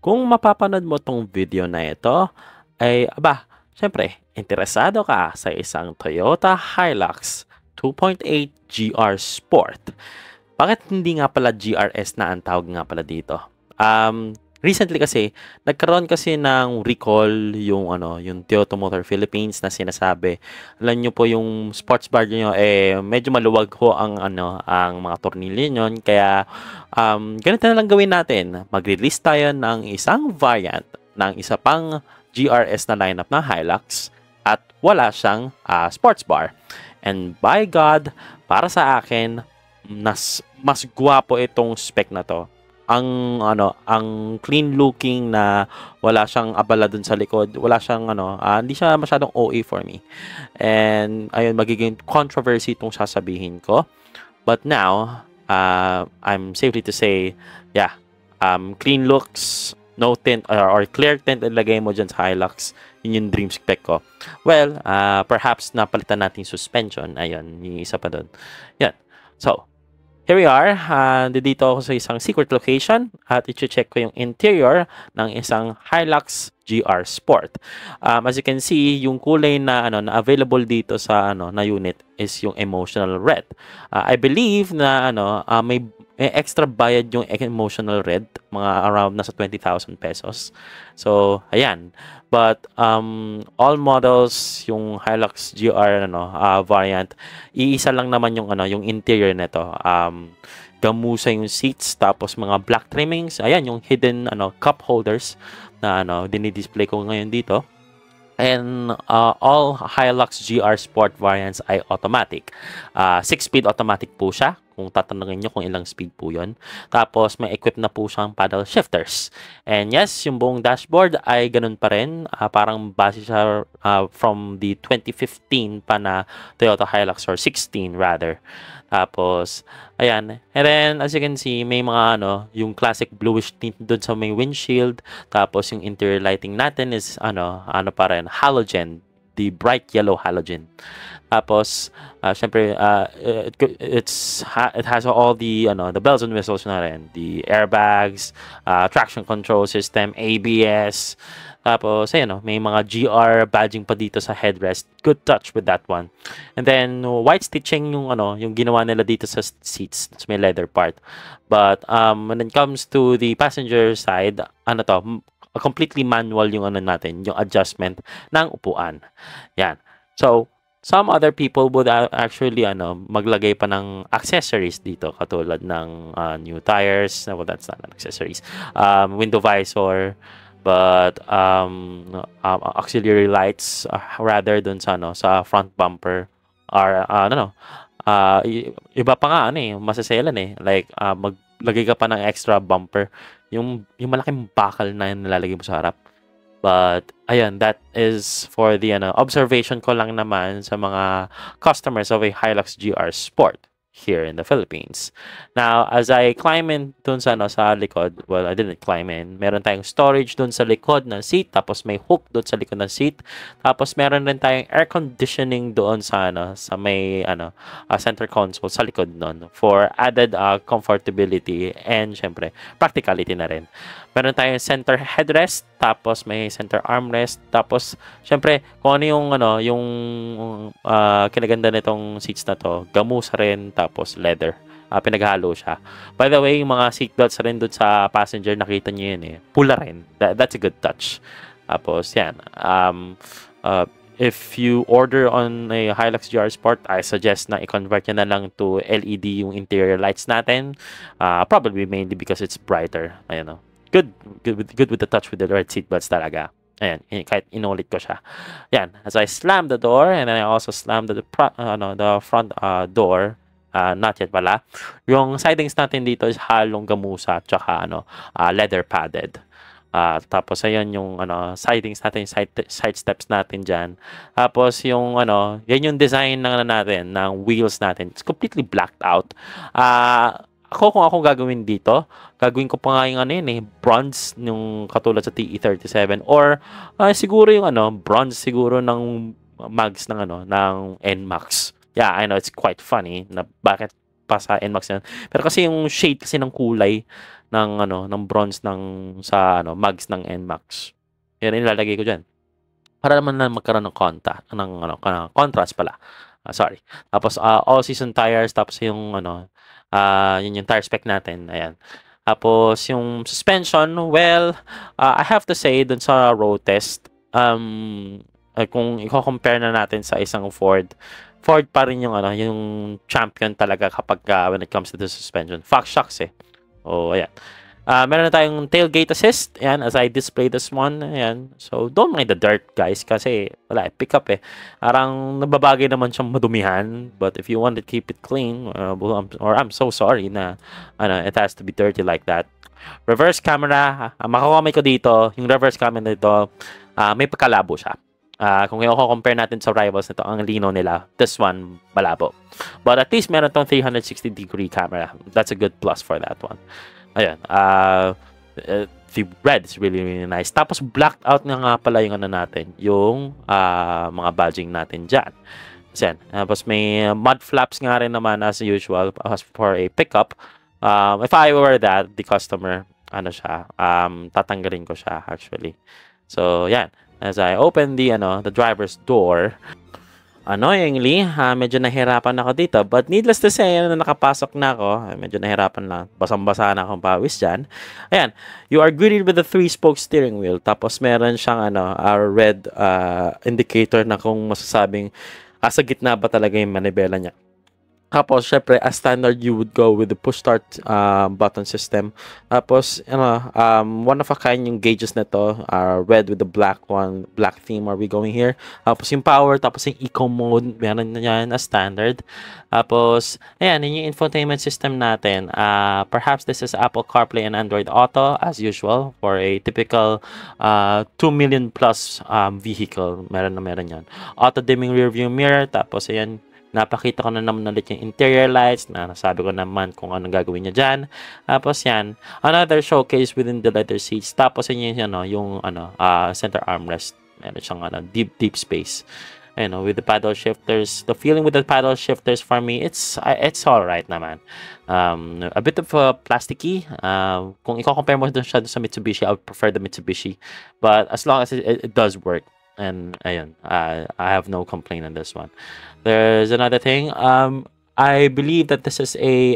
Kung mapapanood mo tong video na ito, ay syempre, interesado ka sa isang Toyota Hilux 2.8 GR Sport. Bakit hindi nga pala GRS na ang tawag nga pala dito? Recently kasi, nagkaroon kasi ng recall yung Toyota Motor Philippines na sinasabi. Alam nyo po yung sports bar nyo, medyo maluwag ho ang mga tornilyo nyo. Kaya, ganito na lang gawin natin. Mag-release tayo ng isang variant ng isa pang GRS na lineup ng Hilux at wala siyang sports bar. And by God, para sa akin, mas gwapo itong spec na to. Ang clean looking na wala siyang abala dun sa likod, wala siyang hindi siya masyadong OA for me. And ayun, magiging controversy itong sasabihin ko. But now, I'm safely to say, yeah, clean looks, no tint or clear tint ilagay mo dyan sa Hilux. Yun yung dream spec ko. Well, perhaps napalitan natin suspension. Ayun, yung isa pa doon. Yan. So, here we are. Dito ako sa isang secret location at i-check ko yung interior ng isang Hilux GR Sport. As you can see, yung kulay na na available dito sa na unit is yung emotional red. I believe na may extra bayad yung emotional red, mga around nasa 20,000 pesos. So, ayan. But all models, yung Hilux GR variant, iisa lang naman yung interior nito. Gamusa yung seats, tapos mga black trimmings. Ayan, yung hidden cup holders na dinidisplay ko ngayon dito. And all Hilux GR Sport variants ay automatic. 6-speed automatic po siya. Kung tatanungin nyo kung ilang speed po yun. Tapos may equip na po siyang paddle shifters. And yes, yung buong dashboard ay ganun pa rin. Parang base siya from the 2015 pa na Toyota Hilux, or 16 rather. Tapos, ayan. And then, as you can see, may mga yung classic bluish tint doon sa may windshield. Tapos, yung interior lighting natin is, pa rin, halogen. The bright yellow halogen. Tapos, syempre, it has all the, the bells and whistles na rin. The airbags, traction control system, ABS. Tapos, ayun, may mga GR badging pa dito sa headrest. Good touch with that one. And then, white stitching yung ginawa nila dito sa seats. That's may leather part. But, when it comes to the passenger side, completely manual yung natin, yung adjustment ng upuan. Yan. So, some other people would actually maglagay pa ng accessories dito, katulad ng new tires. Well, that's not an accessories. Window visor, but auxiliary lights rather dun sa front bumper, or iba pa nga masaselan like maglagay ka pa ng extra bumper, yung malaking bakal na nilalagay mo sa harap. But ayun, that is for the observation ko lang naman sa mga customers of a Hilux GR Sport here in the Philippines. Now, as I climb in dun sa likod, well, I didn't climb in. Meron tayong storage dun sa likod ng seat, tapos may hook dun sa likod ng seat. Tapos meron rin tayong air conditioning doon sa sa may center console sa likod nun for added comfortability and syempre practicality na rin. Meron tayong center headrest, tapos may center armrest, tapos syempre kung ano yung kinaganda nitong seats na to, gamusa rin, tapos leather. Pinaghalo siya. By the way, yung mga seatbelts rin doon sa passenger, nakita nyo yun pula rin. That's a good touch. Tapos yan. If you order on a Hilux GR Sport, I suggest na i-convert nyo na lang to LED yung interior lights natin. Probably mainly because it's brighter. Ayun, Good with the touch with the red seatbelts talaga. Ayan, kahit inulit ko siya. Yan, as I slam the door, and then I also slam the front door. Not yet pala. Yung sidings natin dito is halong gamusa at saka leather padded. Tapos ayun yung sidings natin, side steps natin diyan. Tapos yung yan yung design natin ng wheels natin. It's completely blacked out. Kung ako gagawin dito, gagawin ko pa nga yung bronze, yung katulad sa TE37, or siguro yung bronze siguro ng mags ng ng NMAX. Yeah, I know it's quite funny na bakit pa sa NMAX yan. Pero kasi yung shade kasi ng kulay ng ng bronze sa mags ng NMAX. Yan ilalagay ko diyan. Para naman na magkaroon ng contrast pala. Sorry. Tapos all season tires, tapos yung yun yung tire spec natin. Ayan. Tapos yung suspension, well, I have to say dun sa road test, kung i-compare na natin sa isang Ford pa rin yung yung champion talaga kapag when it comes to the suspension. Fox shocks eh. Oh, ayan. Meron na tayong tailgate assist. Ayan, as I display this one. Ayan. So, don't mind the dirt, guys, kasi wala, pick up eh. Parang nababagay naman siyang madumihan. But if you want to keep it clean, or I'm so sorry na it has to be dirty like that. Reverse camera, makakamay ko dito, yung reverse camera nito, may pagkalabo siya. Kung i-compare natin sa rivals nito, ang lino nila, this one, malabo. But at least meron tong 360-degree camera. That's a good plus for that one. Ayan. The red is really, really nice. Tapos, blacked out nga pala yung natin, yung mga badging natin dyan. Ayan. Tapos, may mud flaps nga rin naman as usual as for a pickup. If I were the customer, tatanggalin ko siya actually. So, yan. As I open the driver's door, annoyingly, medyo nahirapan ako dito. But needless to say, nakapasok na ako, medyo nahirapan lang. Basang-basa na akong pawis dyan. Ayan, you are greeted with a 3-spoke steering wheel. Tapos meron siyang red indicator na kung masasabing sa gitna ba talaga yung manibela niya. Tapos, syempre, as standard, you would go with the push start button system. Tapos, one of a kind yung gauges na to, red with the black theme are we going here. Tapos, yung power, tapos yung eco mode, meron na yan as standard. Tapos, ayan, yun yung infotainment system natin. Perhaps this is Apple CarPlay and Android Auto, as usual, for a typical 2 million plus vehicle. Meron yan. Auto-dimming rear view mirror, tapos, ayan, napakita ko na naman ulit yung interior lights na nasabi ko naman kung anong gagawin niya dyan. Tapos yan, another showcase within the leather seats. Tapos yun yung center armrest. Meron siyang deep space. With the paddle shifters. The feeling with the paddle shifters for me, it's alright naman. A bit of plasticky. Kung i-compare mo siya sa Mitsubishi, I would prefer the Mitsubishi. But as long as it does work. And ayun, I have no complaint on this one. There's another thing. I believe that this is a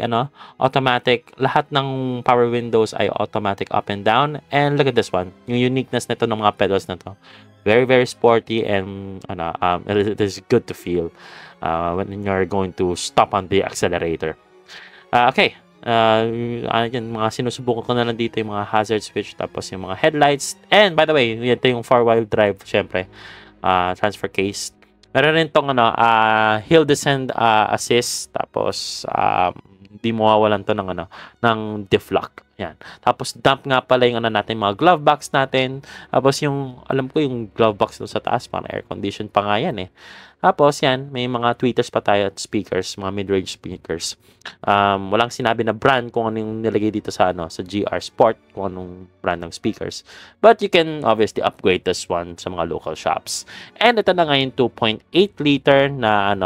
automatic. Lahat ng power windows ay automatic up and down. And look at this one. Yung uniqueness nito ng mga pedals na to. Very, very sporty and it is good to feel when you're going to stop on the accelerator. Okay. Mga sinusubukan ko na lang dito yung mga hazard switch, tapos yung mga headlights, and by the way, ito yung 4-wheel drive, syempre, transfer case. Meron rin tong hill descent assist, tapos di mawawalan to ng diff lock. Yan. Tapos dump nga pala yung natin, mga glove box natin. Tapos yung, alam ko yung glove box doon sa taas, parang air condition pa nga yan eh. Tapos yan, may mga tweeters pa tayo at speakers, mga mid-range speakers. Walang sinabi na brand kung ano yung nilagay dito sa GR Sport, kung anong brand ng speakers. But you can obviously upgrade this one sa mga local shops. And ito na nga yung 2.8 liter na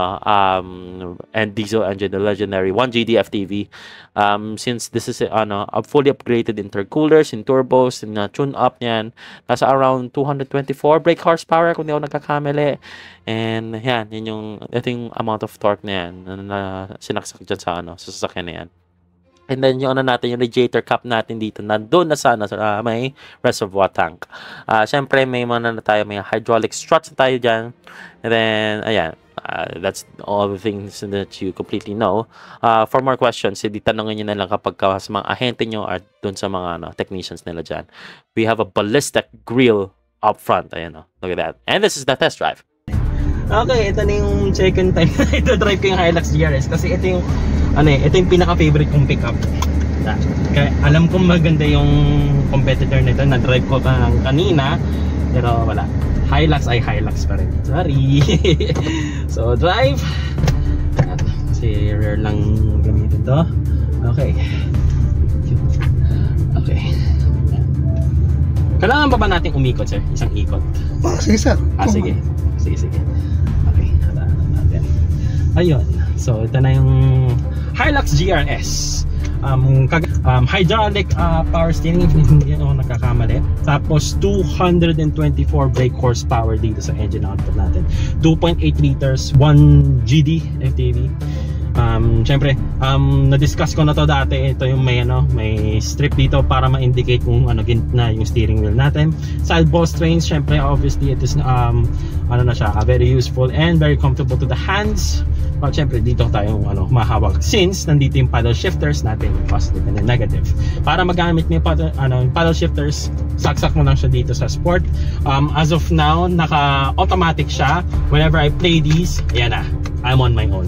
and diesel engine, the legendary 1JD FTV. Since this is a fully upgraded intercoolers, in turbos, in tune up niyan, nasa around 224 brake horsepower kung di ako nagkakamali. And yan, ito yung amount of torque na yan na sinaksak dyan sa sasakyan na yan. And then yung natin, yung radiator cap natin dito na doon na sa may reservoir tank. Syempre may may hydraulic struts na tayo dyan. And then, ayan, that's all the things that you completely know. For more questions, hindi tanongin nyo na lang kapag sa mga ahente nyo or doon sa mga technicians nila dyan. We have a ballistic grill up front. Ayan, look at that. And this is the test drive. Okay, ito na yung second time na ito drive ko yung Hilux GRS kasi ito yung ito yung pinaka-favorite kong pickup. Kaya alam kong maganda yung competitor nito, na-drive ko pa kanina pero wala. Hilux ay Hilux pa rin. Sorry. So, drive. Kasi rear lang gamitin to. Okay. Okay. Kailangan ba natin umikot, sir? Isang ikot? Sige, sir. Sige. Sige. Okay, halaan natin. Ayun. So, ito na yung Hilux GRS. Hydraulic power steering, hindi ako nagkakamali. Tapos 224 brake horsepower dito sa engine output natin. 2.8 liters, 1 GD FTV. Syempre, na-discuss ko na to dati. Ito yung may strip dito para ma-indicate kung gitna yung steering wheel natin. Side ball strains, syempre, obviously it is very useful and very comfortable to the hands. But syempre dito tayong mahawak since nandito yung paddle shifters natin, yung positive and negative. Para magamit mo yung paddle shifters, saksak mo lang siya dito sa sport. As of now, naka-automatic siya. Whenever I play these, ayan na, I'm on my own.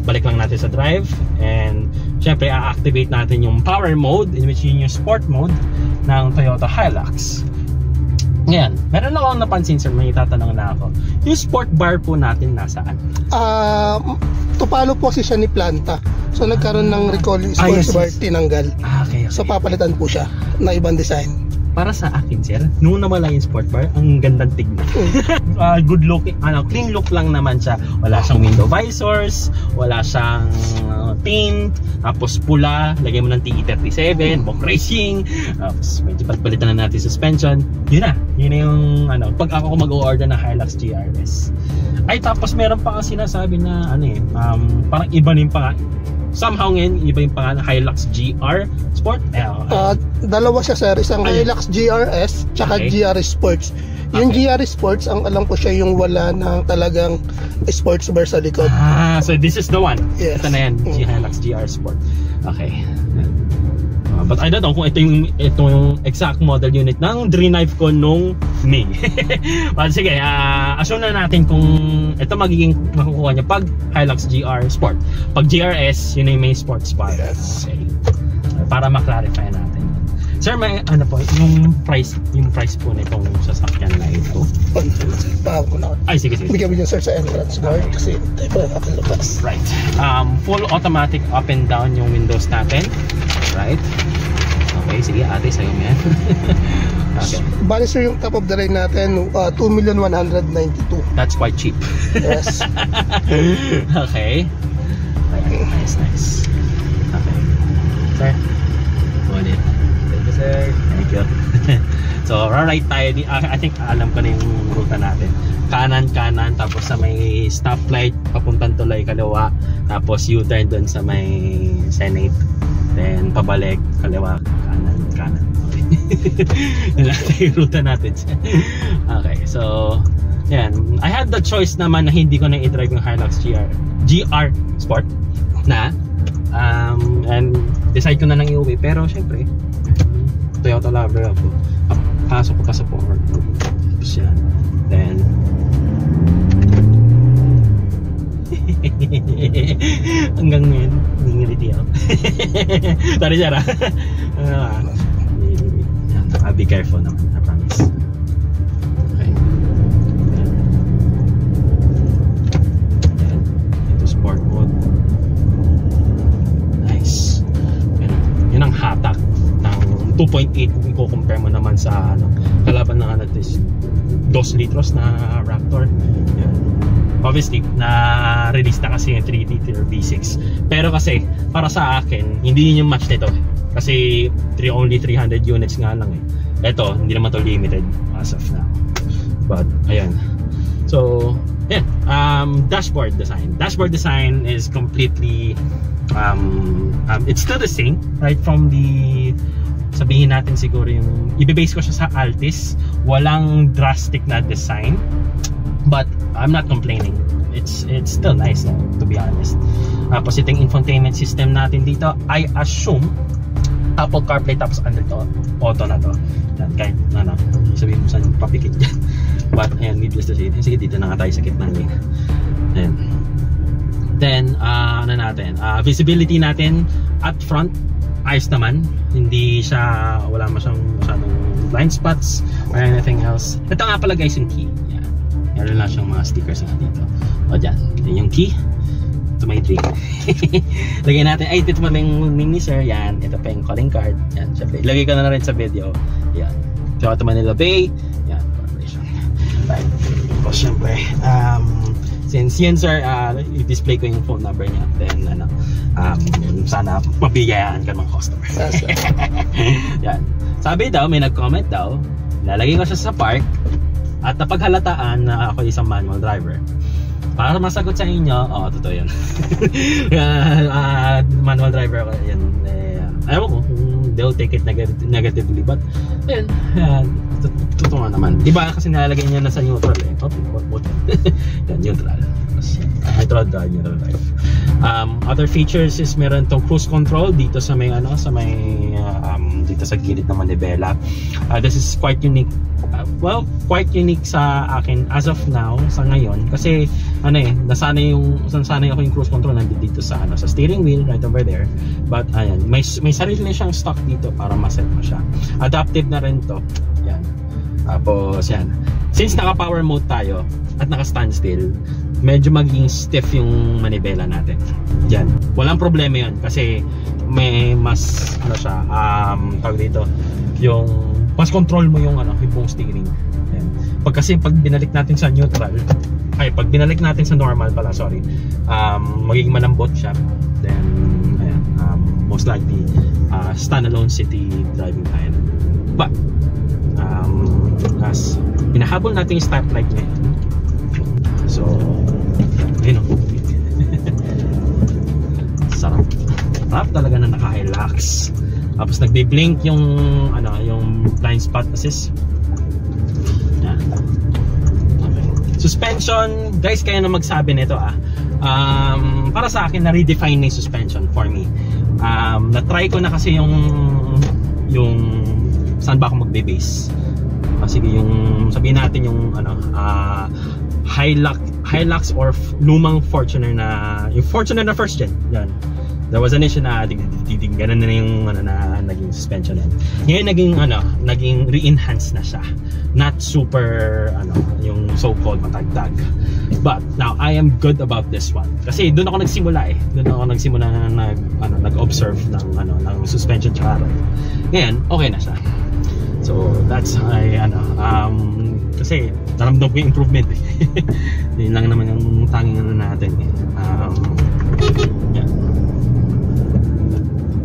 Balik lang natin sa drive and syempre a-activate natin yung power mode, in which yun yung sport mode ng Toyota Hilux. Ngayon, meron lang akong napansin, sir, may itatanong na ako. Yung sport bar po natin nasaan? Tupalo po kasi siya ni planta. So nagkaroon ng recall yung sports bar, tinanggal. Okay. So papalitan po siya na ibang design. Para sa akin, sir, nung nawala yung sport bar, ang gandang tignan. Good look, clean look lang naman siya. Wala siyang window visors, wala siyang tint, tapos pula, lagay mo ng TE37, Bok Racing, tapos medyo pagpalitan na natin suspension. Yun na yung pag ako mag-o-order ng Hilux GRS. Ay, tapos meron pa kasi sinasabi na parang iba na yung pangalan. Somehow ngayon, iba yung pangalan, Hilux GR Sport. Dalawa siya, sir, isang Hilux GRS tsaka GR Sports. Yung GR Sports, ang alam ko siya yung wala ng talagang sports bar sa likod. So this is the one. Yes. Ito na yan, Hilux GR Sport. Okay. But I don't know kung ito yung exact model unit ng Drive ko nung May. But sige, assume na natin kung ito magiging makukuha niya pag Hilux GR Sport. Pag GRS, yun yung may sports bar. Yes. Okay. Para ma-clarify natin. Sir, may yung price po nitong sasakyan na ito. Ay, sige. Bigyan mo yung sir sa entrance guard kasi tayo pa nakalabas. Right. Full automatic up and down yung windows natin. Right. Okay, sige ate, sa'yo mo yan. Okay. Bali sir, yung top of the line natin, 2,192,000. That's quite cheap. Yes. Okay. Nice. Okay. Sir, ulit. Thank you, sir. Thank you. So, right tayo. I think alam ko na yung ruta natin. Kanan, tapos sa may stoplight, papuntang Tulay kaliwa, tapos U-turn dun sa may Senate. Then, pabalik, kaliwa, kanan. Okay. Yan lang yung ruta natin. Okay, so, yan. I had the choice naman na hindi ko na i-drive yung Hilux GR Sport na. And decide ko na nang iuwi. Pero, syempre, Toyota lover ako. Pasok ko pa sa Ford. Tapos yan. Then, hanggang ngayon ngingiliti ako. Sorry sir, be careful naman, I promise. Okay. Ito sport mode. Nice. Yun ang hatak ng 2.8 kung i-compare mo naman sa kalaban ng 2 litros na Raptor. Yan. Obviously, na-release na kasi yung 3-liter V6. Pero kasi, para sa akin, hindi yun yung match nito. Kasi only 300 units nga lang eh. Ito, hindi naman to limited as of now. But, ayan. So, yeah. Dashboard design. Dashboard design is completely, it's still the same. Right from the, sabihin natin siguro yung, i-base ko siya sa Altis. Walang drastic na design. But I'm not complaining. It's still nice, to be honest. Tapos itong infotainment system natin dito, I assume Apple CarPlay, tapos under to auto na to. Yan, kahit sabihin mo saan papikit dyan. But ayan, needless to say, sige dito na nga tayo sa gitna lane. Ayan. Then visibility natin at front, ayos naman. Hindi siya, wala masyadong blind spots or anything else. Ito nga pala guys yung key. Meron lang siyang mga stickers na dito. O dyan, yun yung key to my dream. Lagay natin, ay ito pa yung name ni sir. Yan, ito pa yung calling card. Yan, syempre, ilagay ko na rin sa video. Yan, Toyota Manila Bay. Yan, corporation. Right. Tapos syempre, Since yan sir, i-display ko yung phone number niya. Then sana mabigayaan ka ng customer. Yan. Sabi daw, may nag-comment daw, lalagay ko siya sa park at napaghalataan na ako isang manual driver. Para masagot sa inyo, totoo yun. Manual driver ako, yan. Ayaw ko kung they'll take it negatively, but ayun, totoo naman. Diba kasi nilalagay niya na sa neutral eh. Yan, neutral. Neutral drive, neutral drive. Other features is meron tong cruise control dito sa may dito sa gilid ng manibela. This is quite unique. Quite unique sa akin as of now, sa ngayon, kasi nasanay ako yung cruise control nandito sa sa steering wheel right over there. But ayan, may sarili na siyang stock dito para ma-set mo siya. Adaptive na rin to. Yan. Tapos yan. Since naka-power mode tayo at naka-standstill, medyo maging stiff yung manibela natin. Yan. Walang problema yun kasi may mas tawag dito, yung mas control mo yung buong steering. Yan. Pag binalik natin sa neutral, pag binalik natin sa normal pala, sorry, magiging malambot siya. Then ayan, most likely standalone city driving tayo. But as hinahabol natin yung stoplight ngayon, so yun sarap talaga na naka-Hilux. Tapos nagbi-blink yung yung blind spot assist. Yan. Okay. Suspension, guys, kaya na magsabi nito para sa akin na-redefine na yung suspension for me. Na-try ko na kasi yung saan ba ako magbe-base. Sige, yung sabihin natin yung Hilux or lumang Fortuner yung Fortuner na first gen. Yan. There was an issue na ganun na yung naging suspension yan. Ngayon naging re-enhance na siya. Not super yung so-called matagtag. But now I am good about this one. Kasi doon ako nagsimula eh. Doon ako nagsimula na nag-observe ng suspension tsaka ride. Ngayon, okay na siya. So that's kasi naramdam ko yung improvement eh. Yun lang naman yung tanging natin eh. Yeah.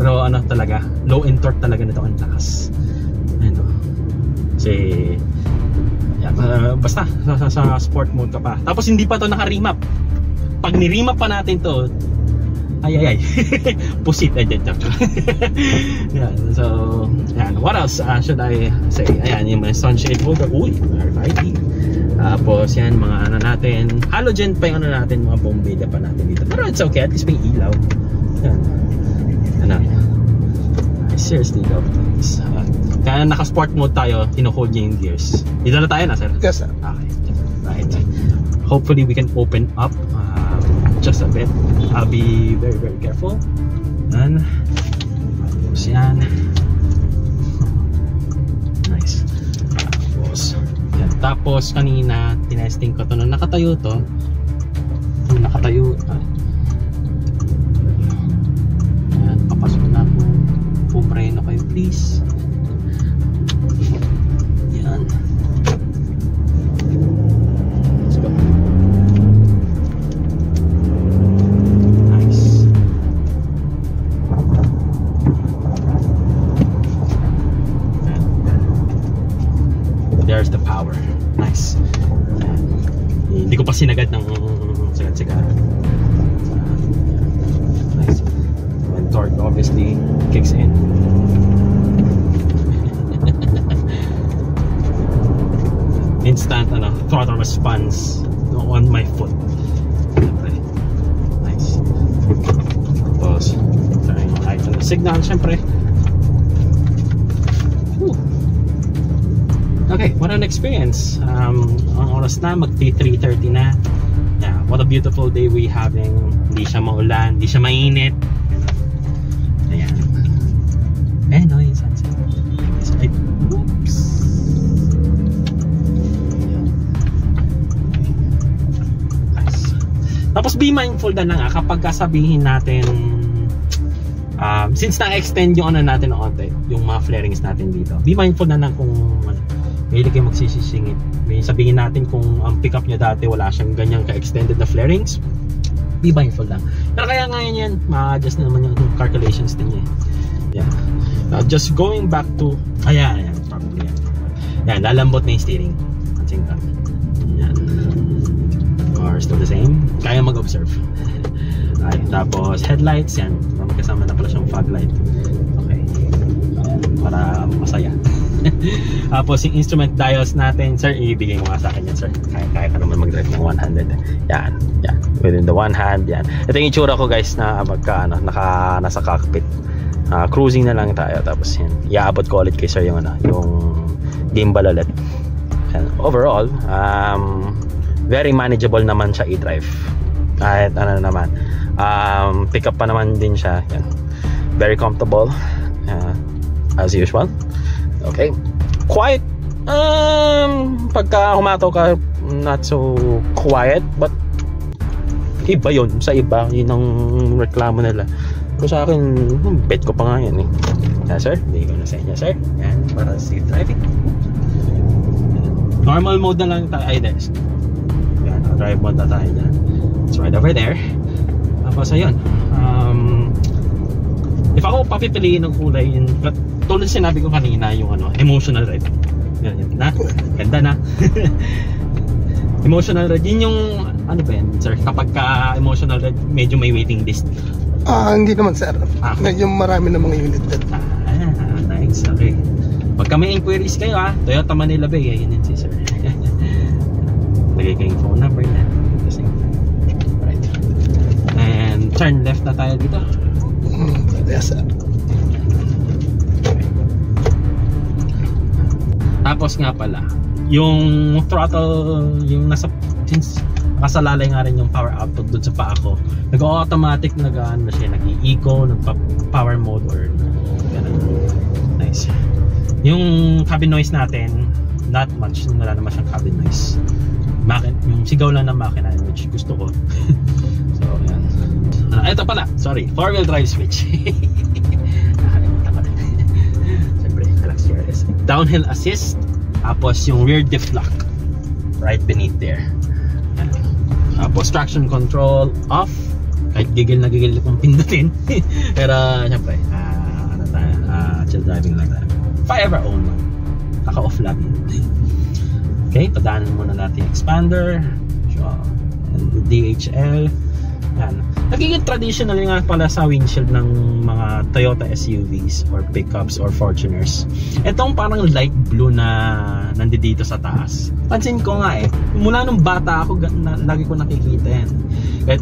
Pero talaga, low in torque talaga nito ang lakas. Kasi basta sa sport mode ka pa. Tapos hindi pa to naka-remap. Pag ni-remap pa natin to, ay pusit yan. So yan, what else should I say? Ayan, yung mga sunshade holder. Uy, lighting. Tapos yan, mga natin, halogen pa yung natin, mga bombilla pa natin dito. Pero it's okay, at least may ilaw. Yan. Seriously love this. Kaya naka-sport mode tayo, kino-hold niya yung gears. Dito na tayo na, sir? Yes, sir. Okay. Right. Hopefully we can open up just a bit. I'll be very, very careful. Yan. Tapos yan. Nice. Tapos kanina, tinesting ko to. Nung nakatayo to, ayan, papasok na po. Pumreno kayo please. Yan. Let's go. Nice. There's the power. Nice. Hindi ko pa sinagad ng sagad-sagad. Nice. And torque obviously kicks in. Instant throttle response on my foot. Nice. Tapos turning light on the signal syempre. Okay, what an experience. Ang oras na, mag-3:30 na. Yeah, what a beautiful day we having. Hindi siya maulan, hindi siya mainit. Ayan. Ayan, yung sunset. Oops. Nice. Tapos be mindful na lang kapag sabihin natin, since na-extend yung natin onte, yung mga flarings natin dito. Be mindful na lang kung mahilig kayo magsisisingit. May sabihin natin kung ang pickup nyo dati wala siyang ganyang ka-extended na flarings, be mindful lang. Pero kaya ngayon yan, ma-adjust na naman yung calculations din niya. Yeah. Just going back to, ayan, probably yan. Yan, lalambot na yung steering. Pansin ka. Yan. Or still the same. Kaya mag-observe. Okay, tapos headlights, yan. Kasama na pala siyang fog light. Okay. Para masaya. Tapos yung instrument dials natin, sir, ibigay mo nga sa akin yan, sir. Kaya ka naman mag-drive ng one handed. Yan. Within the one hand, yan. Ito yung itsura ko, guys, na nasa cockpit. Cruising na lang tayo. Tapos yan, iaabot ko ulit kay sir yung gimbal ulit. And overall, very manageable naman siya i-drive. Kahit naman, pick up pa naman din siya. Yan. Very comfortable, as usual. Okay, quiet. Pagka humato ka, not so quiet, but iba yun sa iba. Yun ang reklamo nila. Pero sa akin, bet ko pa nga yan eh. Yeah, sir, hindi ko na sa inyo, sir. Yan, para safe driving. Normal mode na lang tayo. Ay, des. Yan, drive mode na tayo dyan. It's right over there. Tapos ayun, if ako papipiliin ng kulay, yun, tulad sinabi ko kanina, yung emotional red. Yan na, ganda na. Emotional red, yun yung ano ba yan, sir? Kapag ka emotional red, medyo may waiting list. Hindi naman, sir. Medyo marami na mga unit red. Nice, okay. Pagka may inquiries kayo, Toyota Manila Bay, yun yun si sir. Lagay kayong phone number na. Right. And turn left na tayo dito. Yes, sir. Tapos nga pala, yung throttle, yung since nakasalalay nga rin yung power output dun sa paa ko, nag-automatic nag-i-eco, nag-power mode or ganun. Nice. Yung cabin noise natin, not much, wala naman siyang cabin noise. Yung sigaw lang ng makina, which gusto ko. So, yan. Ito pala, sorry, 4-wheel drive switch. Nakalimutan ko rin. Siyempre, Hilux GRS. Downhill assist, tapos yung rear diff lock right beneath there. Tapos traction control off, kahit gigil na gigil kung pindutin. Pero siyempre, chill driving lang tayo. If I ever own one, naka-off lagi. Okay, padaanan muna natin yung expander, and the DHL. Yan. Nagiging traditional nga pala sa windshield ng mga Toyota SUVs or pickups or Fortuners. Itong parang light blue na nandito sa taas. Pansin ko nga mula nung bata ako, lagi ko nakikita yan. At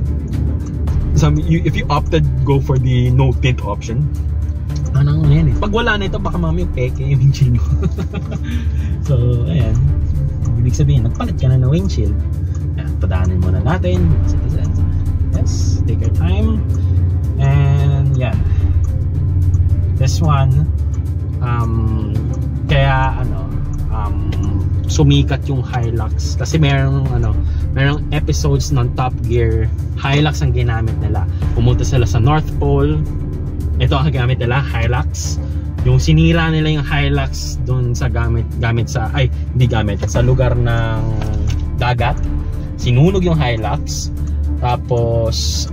if you opted go for the no tint option, anong yan pag wala na ito, baka mamaya peke yung windshield mo. So, ayan. Ibig sabihin, nagpalit ka na ng windshield. Yan, padaanin muna natin, citizens. Yes, take your time. And yan, this one, kaya sumikat yung Hilux kasi merong episodes ng Top Gear, Hilux ang ginamit nila. Pumunta sila sa North Pole, ito ang gamit nila, Hilux. Yung sinira nila yung Hilux doon sa sa lugar ng dagat, sinunog yung Hilux. Tapos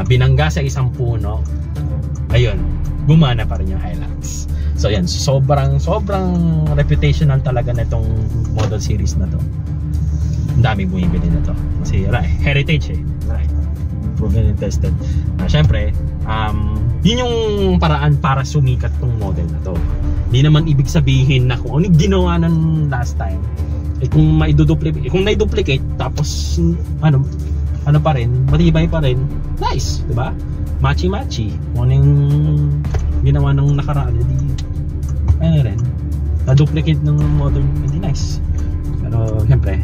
binangga sa isang puno. Ayun, gumana pa rin yung Hilux. So yan, sobrang reputational talaga na itong model series na to. Ang daming bumibili na to kasi heritage right, proven and tested. Syempre, yun yung paraan para sumikat tong model na to. Hindi naman ibig sabihin na kung ano ginawa ng last time, kung na-duplicate tapos ano pa rin, matibay pa rin, nice, di ba? Matchy kung anong ginawa ng nakaraan, rin na-duplicate ng model, hindi nice. Pero syempre,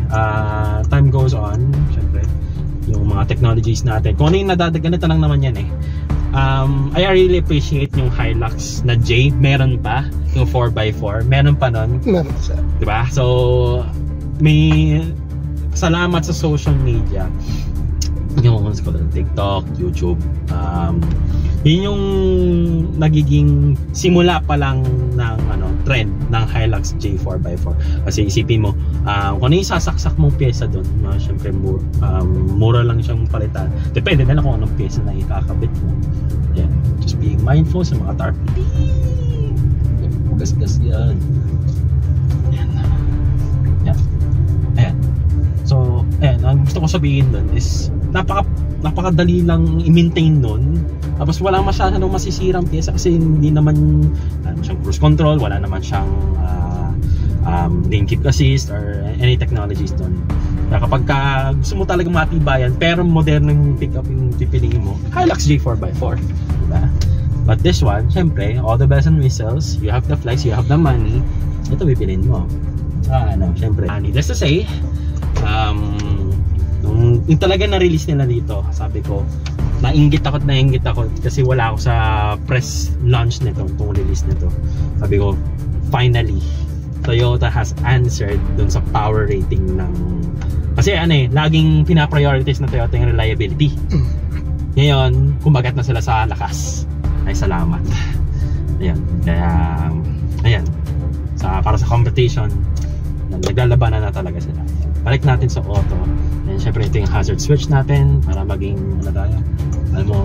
time goes on, syempre yung mga technologies natin, kung ano yung nadadaganito lang naman yan I really appreciate yung Hilux na J, meron pa yung 4x4, meron pa nun, diba? So may salamat sa social media, yung TikTok, YouTube, yun yung nagiging simula pa lang ng trend ng Hilux J4x4. Kasi isipin mo, kung ano yung sasaksak mong pyesa doon, syempre mura lang siyang palitan. Depende na lang kung anong pyesa na ikakabit mo. Yan. Just being mindful sa mga tarpaulin. Gas-gas yan. Yan. Yan. Ayan. So, ayan, ang gusto ko sabihin doon is napakadali lang i-maintain nun. Tapos wala masyadong masisirang pyesa kasi hindi naman siyang cruise control, wala naman siyang lane keep assist or any technologies doon. Kaya kapag gusto mo talaga matibayan pero modern yung pickup yung pipiliin mo, Hilux J4x4, diba? But this one, syempre, all the bells and whistles, you have the flex, you have the money, ito pipiliin mo. Syempre, needless to say, yung talaga na-release nila dito, sabi ko, nainggit ako kasi wala ako sa press launch nito, itong release nito. Sabi ko, finally, Toyota has answered dun sa power rating ng... Kasi laging pinaprioritize na Toyota yung reliability. Ngayon, kumagat na sila sa lakas. Ay, salamat. Ayan, kaya, ayan, para sa competition, naglalabanan na talaga sila. Balik natin sa auto. And syempre ito yung hazard switch natin para maging alam mo,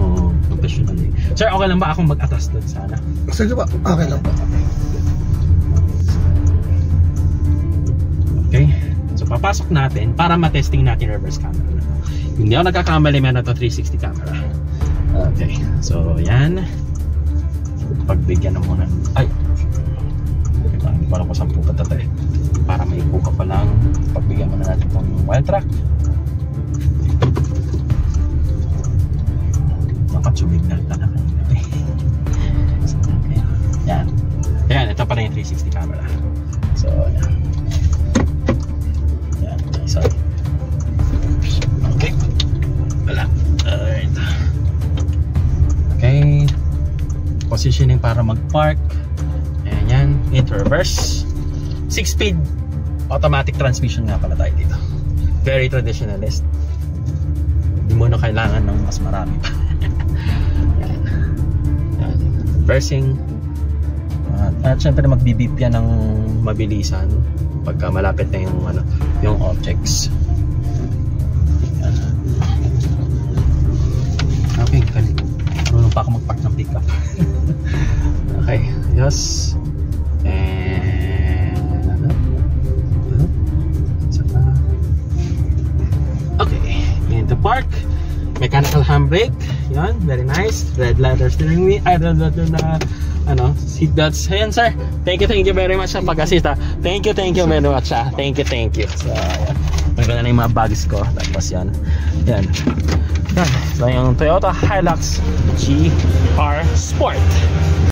professional eh. Sir, okay lang ba akong mag-atas doon sana? Sige ba? Okay lang ba? Okay. So papasok natin para matesting natin reverse camera. Hindi ako nagkakamali, meron ito 360 camera. Okay. So yan. Pagbigyan na muna. Ay! Hindi ko alam kung saan po patatay. Para may ipo ka pa lang, pagbigyan mo na natin itong wild track. Nakatsumignal na kanina. Okay. Yan. Ayan, ito pa rin yung 360 camera. So, yan. Yan. Sorry. Okay. Wala. Alright. Okay. Positioning para mag-park. Ayan yan. Into reverse. 6-speed automatic transmission nga pala tayo dito. Very traditionalist. Hindi mo na kailangan ng mas marami pa. Yan. Yan. Reversing. At syempre magbibip yan ng mabilisan pagka malapit na yung objects. Yan. Okay, marunong pa ako mag-park ng pickup. Okay, yes. Okay, into park. Mechanical handbrake. Yan, very nice. Red leather steering wheel. Ay, red leather na seat belts. Ayan, sir. Thank you very much sa pag-assist. Thank you very much. Thank you. So, ayan. Maganda na yung mga bags ko. Tapos yan. Yan. So, yung Toyota Hilux GR Sport.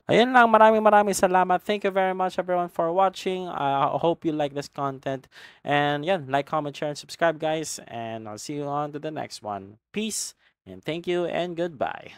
Ayan lang, maraming salamat. Thank you very much everyone for watching. I hope you like this content. And yan, like, comment, share, and subscribe guys. And I'll see you on to the next one. Peace, and thank you, and goodbye.